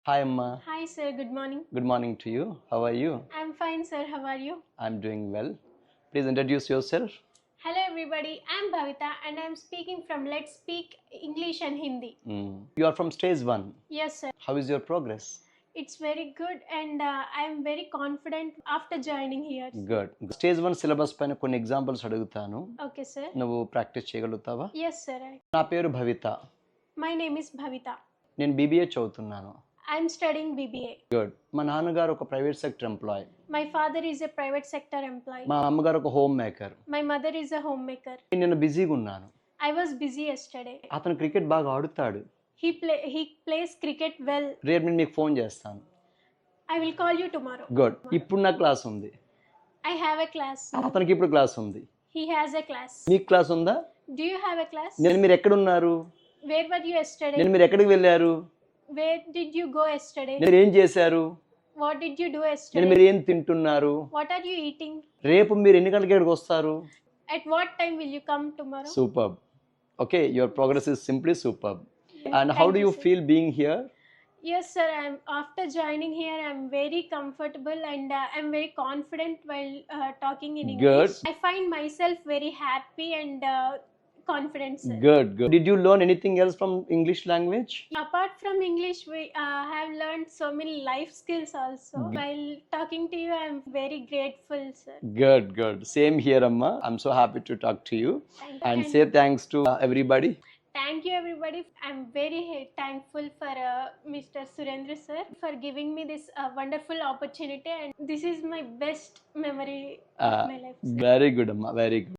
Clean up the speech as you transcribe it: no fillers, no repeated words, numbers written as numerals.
Hi, Amma. Hi, sir. Good morning. Good morning to you. How are you? I'm fine, sir. How are you? I'm doing well. Please introduce yourself. Hello, everybody. I'm Bhavita and I'm speaking from Let's Speak English and Hindi. You are from stage 1. Yes, sir. How is your progress? It's very good and I'm very confident after joining here. Good. Stage 1 syllabus పైన కొన్ని examples అడుగుతాను. Okay, sir. నువ్వు practice చేయగలుగుతావా? Yes, sir. నా పేరు భవిత. My name is Bhavita. నేను BBA చదువుతున్నాను. I'm studying BBA. Good. మా నాన్నగారు ఒక private sector employee. My father is a private sector employee. మా అమ్మగారు ఒక home maker. My mother is a homemaker. నేను బిజీగా ఉన్నాను. I was busy yesterday. అతను క్రికెట్ బాగా ఆడుతాడు. He plays cricket well. రేపు నేను మీకు ఫోన్ చేస్తాను. I will call you tomorrow. Good. ఇప్పుడు నా క్లాస్ ఉంది. I have a class. అతనికి ఇప్పుడు క్లాస్ ఉంది. He has a class. మీకు క్లాస్ ఉందా? Do you have a class? మీరు ఎక్కడ ఉన్నారు? Where were you yesterday? మీరు ఎక్కడికి వెళ్ళారు? Where did you go yesterday? మీరు ఏం చేశారు? What did you do yesterday? మీరు ఏం తింటున్నారు? What are you eating? రేపు మీరు ఎన్ని గంటలకు ఇక్కడికి వస్తారు? At what time will you come tomorrow? Superb. Okay, your progress is simply superb. And how do you feel being here? Yes, sir. After joining here, I'm very comfortable and I'm very confident while talking in English. Good. I find myself very happy and confident, sir. Good. Did you learn anything else from English language? Apart from English, we have learned so many life skills also. While talking to you, I'm very grateful, sir. Good. Same here, Amma. I'm so happy to talk to you. And say thanks to everybody. Thank you, everybody. I'm very thankful for Mr. Surendra sir for giving me this wonderful opportunity, and this is my best memory of my life, sir. Very good, Amma. Very good.